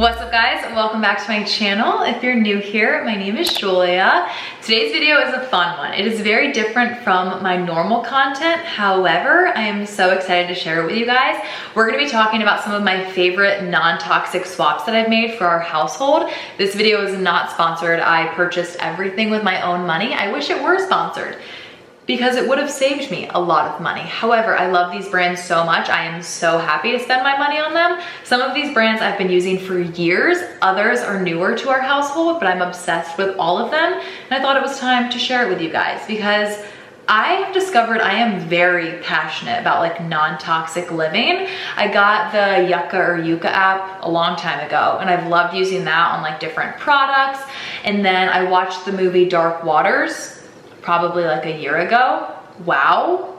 What's up guys? Welcome back to my channel. If you're new here, my name is Julia. Today's video is a fun one. It is very different from my normal content. However, I am so excited to share it with you guys. We're gonna be talking about some of my favorite non-toxic swaps that I've made for our household. This video is not sponsored. I purchased everything with my own money. I wish it were sponsored, because it would have saved me a lot of money. However, I love these brands so much. I am so happy to spend my money on them. Some of these brands I've been using for years. Others are newer to our household, but I'm obsessed with all of them. And I thought it was time to share it with you guys because I have discovered I am very passionate about like non-toxic living. I got the Yucca or Yucca app a long time ago, and I've loved using that on like different products. And then I watched the movie Dark Waters probably like a year ago. Wow.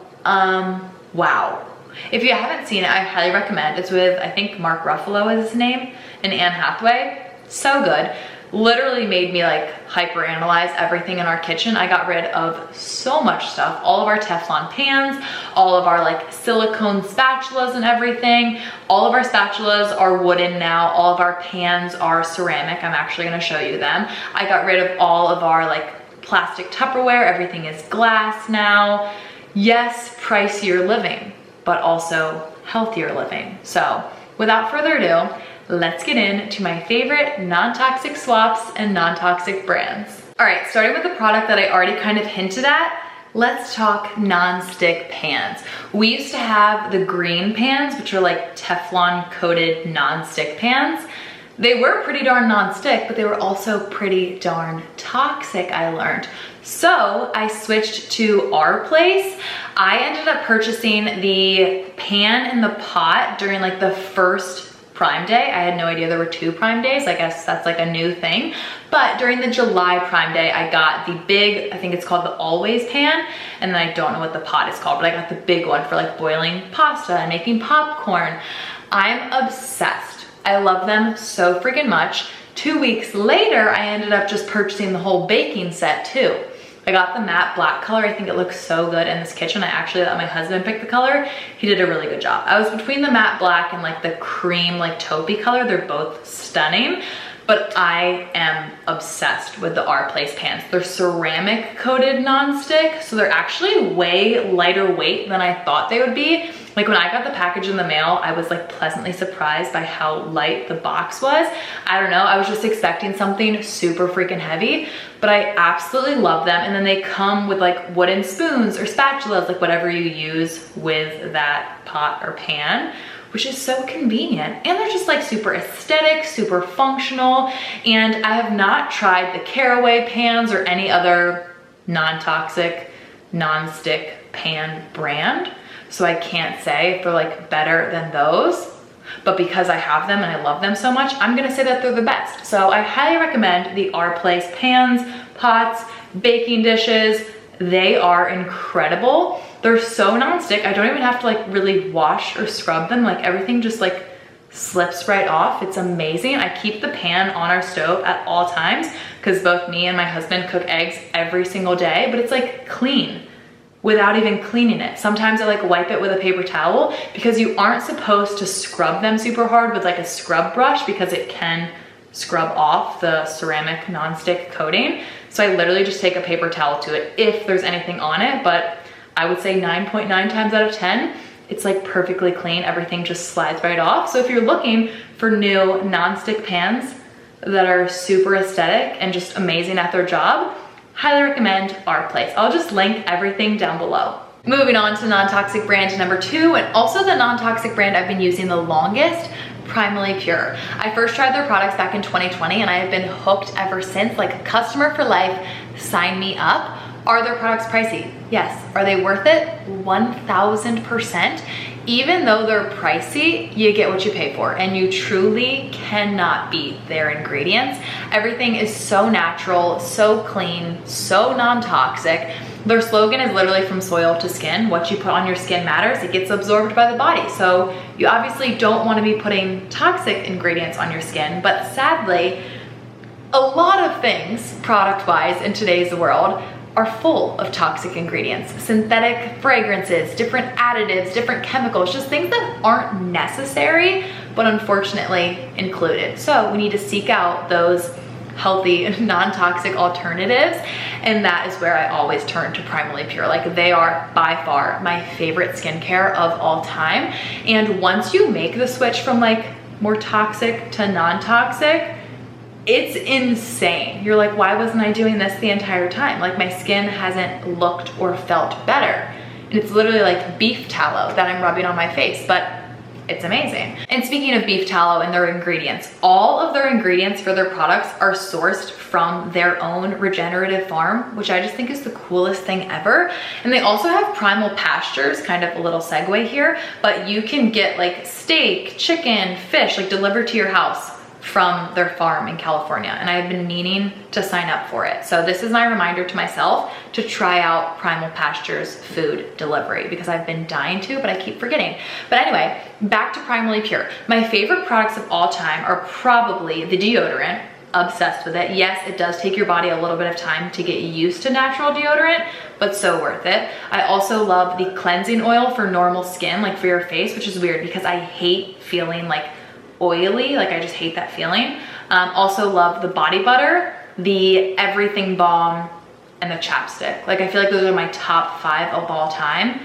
Wow. If you haven't seen it, I highly recommend. It's with, I think Mark Ruffalo is his name, and Anne Hathaway. So good. Literally made me like hyper analyze everything in our kitchen. I got rid of so much stuff. All of our Teflon pans, all of our like silicone spatulas and everything. All of our spatulas are wooden now. All of our pans are ceramic. I'm actually gonna show you them. I got rid of all of our like plastic Tupperware. Everything is glass now. Yes, pricier living, but also healthier living. So without further ado, let's get into my favorite non-toxic swaps and non-toxic brands. All right, starting with the product that I already kind of hinted at, let's talk non-stick pans. We used to have the green pans, which are like Teflon coated non-stick pans. They were pretty darn non-stick, but they were also pretty darn toxic, I learned. So I switched to our place. I ended up purchasing the pan and the pot during like the first Prime Day. I had no idea there were 2 Prime Days. I guess that's like a new thing. But during the July Prime Day, I got the big, I think it's called the Always pan. And then I don't know what the pot is called, but I got the big one for like boiling pasta and making popcorn. I'm obsessed. I love them so freaking much. 2 weeks later, I ended up just purchasing the whole baking set too. I got the matte black color. I think it looks so good in this kitchen. I actually let my husband pick the color. He did a really good job. I was between the matte black and like the cream, like taupey color. They're both stunning, but I am obsessed with the Our Place pans. They're ceramic coated non-stick, so they're actually way lighter weight than I thought they would be. Like when I got the package in the mail, I was like pleasantly surprised by how light the box was. I don't know, I was just expecting something super freaking heavy, but I absolutely love them. And then they come with like wooden spoons or spatulas, like whatever you use with that pot or pan, which is so convenient. And they're just like super aesthetic, super functional. And I have not tried the Caraway pans or any other non-toxic, non-stick pan brand. So I can't say if they're like better than those, but because I have them and I love them so much, I'm gonna say that they're the best. So I highly recommend the Our Place pans, pots, baking dishes. They are incredible. They're so non-stick. I don't even have to like really wash or scrub them. Like everything just like slips right off. It's amazing. I keep the pan on our stove at all times because both me and my husband cook eggs every single day, but it's like clean without even cleaning it. Sometimes I like wipe it with a paper towel because you aren't supposed to scrub them super hard with like a scrub brush because it can scrub off the ceramic non-stick coating. So I literally just take a paper towel to it if there's anything on it, but I would say 9.9 times out of 10, it's like perfectly clean. Everything just slides right off. So if you're looking for new non-stick pans that are super aesthetic and just amazing at their job, highly recommend Our Place. I'll just link everything down below. Moving on to non-toxic brand number 2, and also the non-toxic brand I've been using the longest, Primal Pure. I first tried their products back in 2020 and I have been hooked ever since, like customer for life, sign me up. Are their products pricey? Yes. Are they worth it? 1000%. Even though they're pricey, you get what you pay for, and you truly cannot beat their ingredients. Everything is so natural, so clean, so non-toxic. Their slogan is literally from soil to skin. What you put on your skin matters. It gets absorbed by the body. So you obviously don't want to be putting toxic ingredients on your skin, but sadly, a lot of things product-wise in today's world are full of toxic ingredients, synthetic fragrances, different additives, different chemicals, just things that aren't necessary, but unfortunately included. So we need to seek out those healthy, non-toxic alternatives, and that is where I always turn to Primally Pure. Like, they are by far my favorite skincare of all time. And once you make the switch from like more toxic to non-toxic, it's insane. You're like, why wasn't I doing this the entire time? Like, my skin hasn't looked or felt better. And it's literally like beef tallow that I'm rubbing on my face, but it's amazing. And speaking of beef tallow and their ingredients, all of their ingredients for their products are sourced from their own regenerative farm, which I just think is the coolest thing ever. And they also have Primal Pastures, kind of a little segue here, but you can get like steak, chicken, fish, like delivered to your house from their farm in California, and I've been meaning to sign up for it. So this is my reminder to myself to try out Primal Pastures food delivery, because I've been dying to, but I keep forgetting. But anyway, back to Primally Pure. My favorite products of all time are probably the deodorant. Obsessed with it. Yes, it does take your body a little bit of time to get used to natural deodorant, but so worth it. I also love the cleansing oil for normal skin, like for your face, which is weird because I hate feeling like oily, like I just hate that feeling. Also love the body butter, the everything balm, and the chapstick. Like, I feel like those are my top 5 of all time,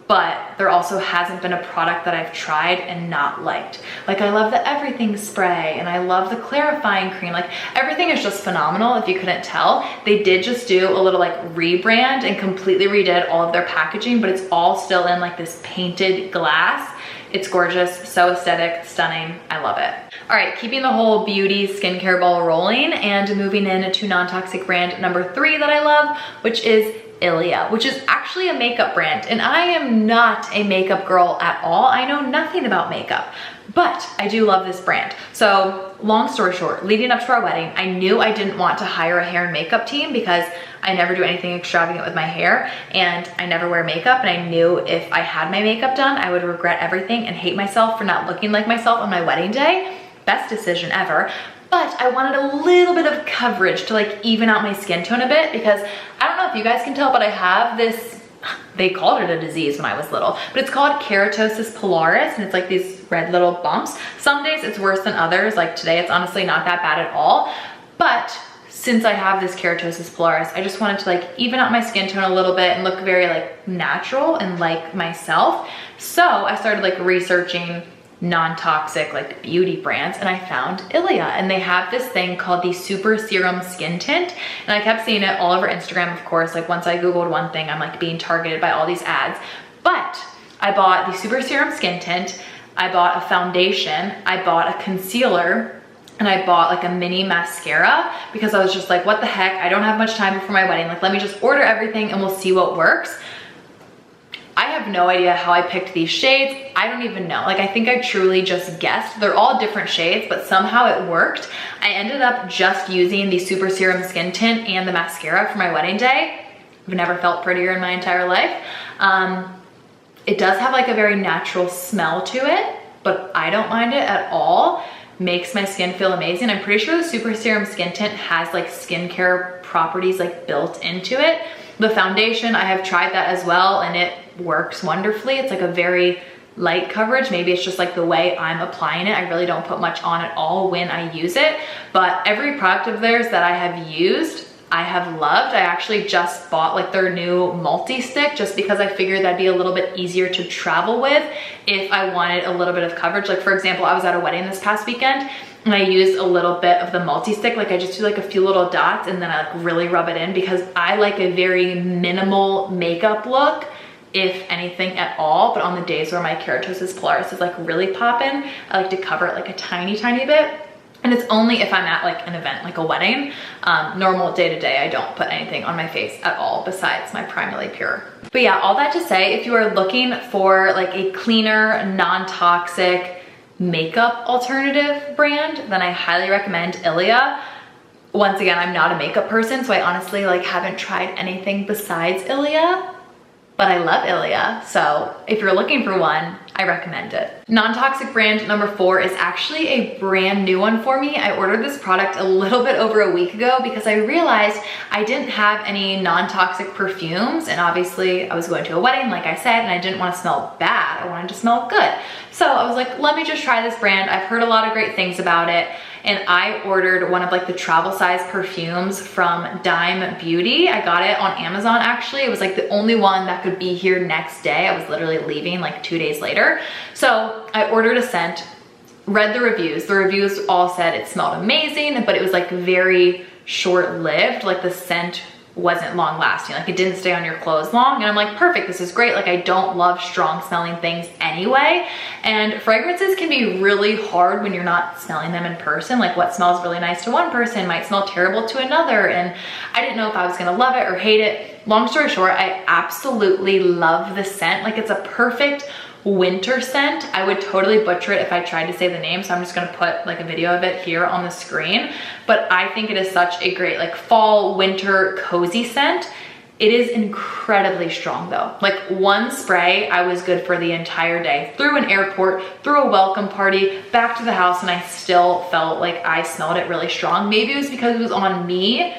but there also hasn't been a product that I've tried and not liked. Like, I love the everything spray, and I love the clarifying cream. Like, everything is just phenomenal, if you couldn't tell. They did just do a little like rebrand and completely redid all of their packaging, but it's all still in like this painted glass. It's gorgeous, so aesthetic, stunning. I love it. All right, keeping the whole beauty skincare ball rolling and moving into non-toxic brand number 3 that I love, which is Ilia, which is actually a makeup brand. And I am not a makeup girl at all. I know nothing about makeup, but I do love this brand. So long story short, leading up to our wedding, I knew I didn't want to hire a hair and makeup team because I never do anything extravagant with my hair and I never wear makeup. And I knew if I had my makeup done, I would regret everything and hate myself for not looking like myself on my wedding day. Best decision ever. But I wanted a little bit of coverage to like even out my skin tone a bit, because I don't know if you guys can tell, but I have this, they called it a disease when I was little, but it's called keratosis pilaris, and it's like these red little bumps. Some days it's worse than others. Like today, it's honestly not that bad at all. But since I have this keratosis pilaris, I just wanted to like even out my skin tone a little bit and look very like natural and like myself. So I started like researching non-toxic like beauty brands, and I found Ilia, and they have this thing called the Super Serum Skin Tint, and I kept seeing it all over Instagram, of course. Like once I googled one thing, I'm like being targeted by all these ads. But I bought the Super Serum Skin Tint, I bought a foundation, I bought a concealer, and I bought like a mini mascara, because I was just like, what the heck, I don't have much time before my wedding, like let me just order everything and we'll see what works. I have no idea how I picked these shades. I don't even know. Like, I think I truly just guessed. They're all different shades, but somehow it worked. I ended up just using the Super Serum Skin Tint and the mascara for my wedding day. I've never felt prettier in my entire life. It does have like a very natural smell to it, but I don't mind it at all. Makes my skin feel amazing. I'm pretty sure the Super Serum Skin Tint has like skincare properties like built into it. The foundation, I have tried that as well, and it works wonderfully. It's like a very light coverage. Maybe it's just like the way I'm applying it. I really don't put much on at all when I use it, but every product of theirs that I have used, I have loved. I actually just bought like their new multi-stick just because I figured that'd be a little bit easier to travel with if I wanted a little bit of coverage. Like for example, I was at a wedding this past weekend and I used a little bit of the multi-stick. Like I just do like a few little dots and then I like really rub it in, because I like a very minimal makeup look, if anything at all. But on the days where my keratosis pilaris is like really popping, I like to cover it like a tiny bit. And it's only if I'm at like an event, like a wedding. Normal day to day, I don't put anything on my face at all besides my Primally Pure. But yeah, all that to say, if you are looking for like a cleaner, non-toxic makeup alternative brand, then I highly recommend Ilia. Once again, I'm not a makeup person, so I honestly like haven't tried anything besides Ilia. but I love Ilia. So if you're looking for one, I recommend it. Non-toxic brand number 4 is actually a brand new one for me. I ordered this product a little bit over a week ago because I realized I didn't have any non-toxic perfumes, and obviously I was going to a wedding, like I said, and I didn't want to smell bad. I wanted to smell good. So I was like, let me just try this brand. I've heard a lot of great things about it. And I ordered one of like the travel size perfumes from Dime Beauty. I got it on Amazon actually. It was like the only one that could be here next day. I was literally leaving like 2 days later. So I ordered a scent, read the reviews. The reviews all said it smelled amazing, but it was like very short-lived. Like the scent wasn't long lasting. Like it didn't stay on your clothes long. And I'm like, perfect, this is great. Like I don't love strong smelling things anyway. And fragrances can be really hard when you're not smelling them in person. Like what smells really nice to one person might smell terrible to another. And I didn't know if I was gonna love it or hate it. Long story short, I absolutely love the scent. Like it's a perfect winter scent. I would totally butcher it if I tried to say the name, so I'm just gonna put like a video of it here on the screen. But I think it is such a great like fall, winter, cozy scent. It is incredibly strong though. Like one spray, I was good for the entire day. Through an airport, through a welcome party, back to the house, and I still felt like I smelled it really strong. Maybe it was because it was on me,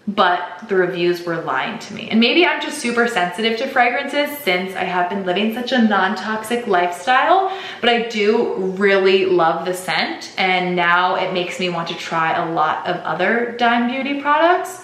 but the reviews were lying to me. And maybe I'm just super sensitive to fragrances since I have been living such a non-toxic lifestyle, but I do really love the scent, and now it makes me want to try a lot of other Dime Beauty products,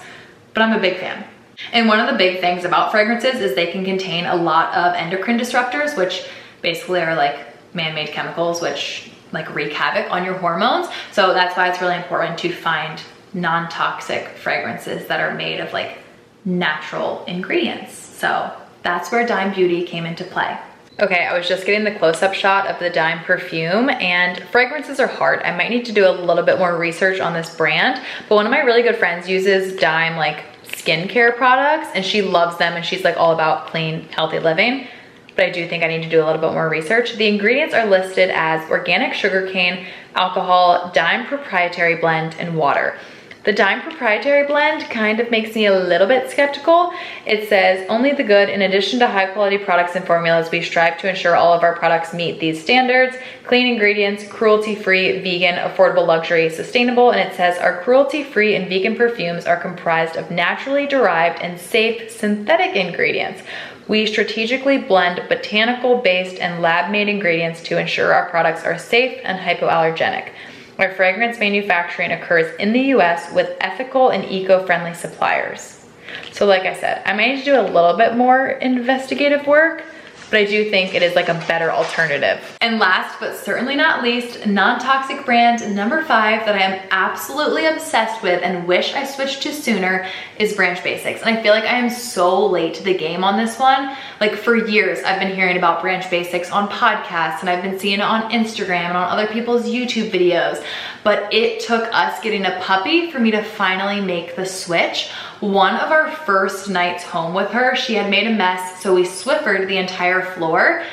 but I'm a big fan. And one of the big things about fragrances is they can contain a lot of endocrine disruptors, which basically are like man-made chemicals which like wreak havoc on your hormones. So that's why it's really important to find non-toxic fragrances that are made of like natural ingredients. So that's where Dime Beauty came into play. Okay, I was just getting the close-up shot of the Dime perfume, and fragrances are hard. I might need to do a little bit more research on this brand, but one of my really good friends uses Dime like skincare products, and she loves them, and she's like all about clean, healthy living. But I do think I need to do a little bit more research. The ingredients are listed as organic sugarcane, alcohol, Dime proprietary blend, and water. The Dime proprietary blend kind of makes me a little bit skeptical. It says, only the good, in addition to high quality products and formulas, we strive to ensure all of our products meet these standards. Clean ingredients, cruelty-free, vegan, affordable luxury, sustainable. And it says, our cruelty-free and vegan perfumes are comprised of naturally derived and safe synthetic ingredients. We strategically blend botanical-based and lab-made ingredients to ensure our products are safe and hypoallergenic. Our fragrance manufacturing occurs in the US with ethical and eco-friendly suppliers. So like I said, I might need to do a little bit more investigative work, but I do think it is like a better alternative. And last but certainly not least, non-toxic brand number 5 that I am absolutely obsessed with and wish I switched to sooner is Branch Basics. And I feel like I am so late to the game on this one. Like for years, I've been hearing about Branch Basics on podcasts, and I've been seeing it on Instagram and on other people's YouTube videos. But it took us getting a puppy for me to finally make the switch. One of our first nights home with her, she had made a mess, so we Swiffered the entire floor.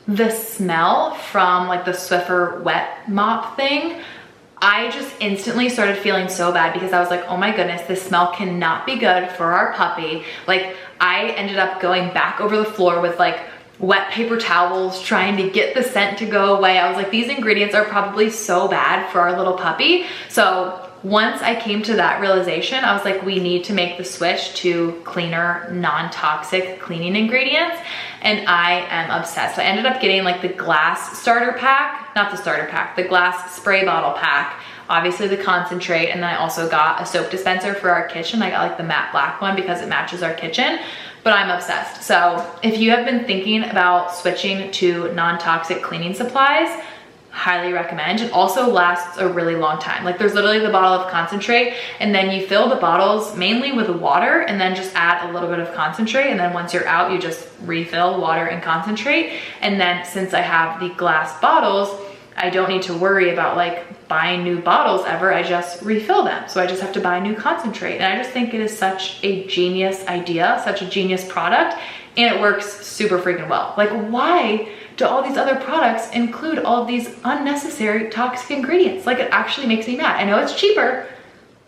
The smell from like the Swiffer wet mop thing, I just instantly started feeling so bad because I was like, oh my goodness, this smell cannot be good for our puppy. Like I ended up going back over the floor with like wet paper towels trying to get the scent to go away. I was like, these ingredients are probably so bad for our little puppy. So once I came to that realization, I was like, we need to make the switch to cleaner, non-toxic cleaning ingredients. And I am obsessed. I ended up getting like the glass starter pack, not the starter pack, the glass spray bottle pack, obviously the concentrate, and then I also got a soap dispenser for our kitchen. I got like the matte black one because it matches our kitchen, but I'm obsessed. So if you have been thinking about switching to non-toxic cleaning supplies, highly recommend. It also lasts a really long time. Like there's literally the bottle of concentrate, and then you fill the bottles mainly with water and then just add a little bit of concentrate, and then once you're out, you just refill water and concentrate. And then since I have the glass bottles, I don't need to worry about like buying new bottles ever. I just refill them. So I just have to buy new concentrate. And I just think it is such a genius idea, such a genius product, and it works super freaking well. Like why do all these other products include all of these unnecessary toxic ingredients? Like it actually makes me mad. I know it's cheaper,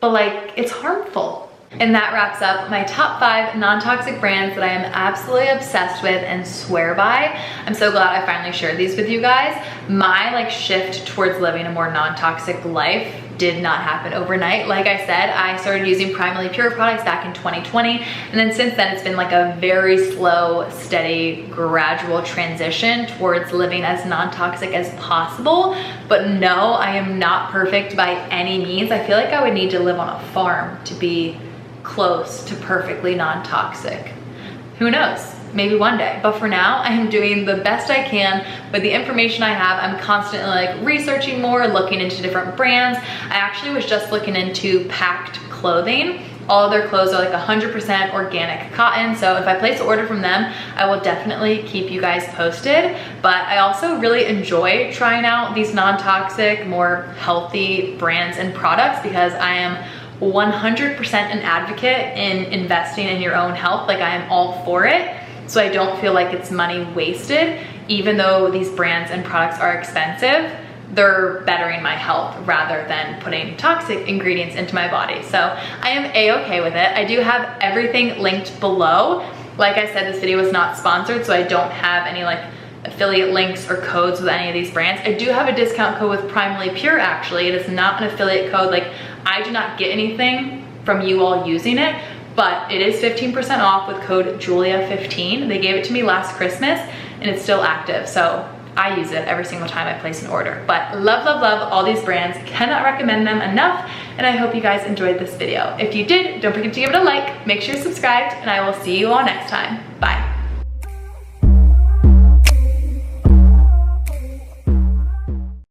but like it's harmful. And that wraps up my top 5 non-toxic brands that I am absolutely obsessed with and swear by. I'm so glad I finally shared these with you guys. My shift towards living a more non-toxic life did not happen overnight. Like I said, I started using Primal Pure products back in 2020. And then since then, it's been a very slow, steady, gradual transition towards living as non-toxic as possible. But no, I am not perfect by any means. I feel like I would need to live on a farm to be close to perfectly non-toxic. Who knows? Maybe one day. But for now, I am doing the best I can with the information I have. I'm constantly researching more, looking into different brands. I actually was just looking into Packed clothing. All of their clothes are 100% organic cotton. So if I place an order from them, I will definitely keep you guys posted. But I also really enjoy trying out these non-toxic, more healthy brands and products because I am 100% an advocate in investing in your own health. I am all for it. So I don't feel like it's money wasted. Even though these brands and products are expensive, they're bettering my health rather than putting toxic ingredients into my body. So I am a-okay with it. I do have everything linked below. Like I said, this video was not sponsored, so I don't have any affiliate links or codes with any of these brands. I do have a discount code with Primal Pure actually. It is not an affiliate code. I do not get anything from you all using it, but it is 15% off with code Julia15. They gave it to me last Christmas and it's still active. So I use it every single time I place an order. But love, love, love all these brands. Cannot recommend them enough. And I hope you guys enjoyed this video. If you did, don't forget to give it a like, make sure you're subscribed, and I will see you all next time. Bye.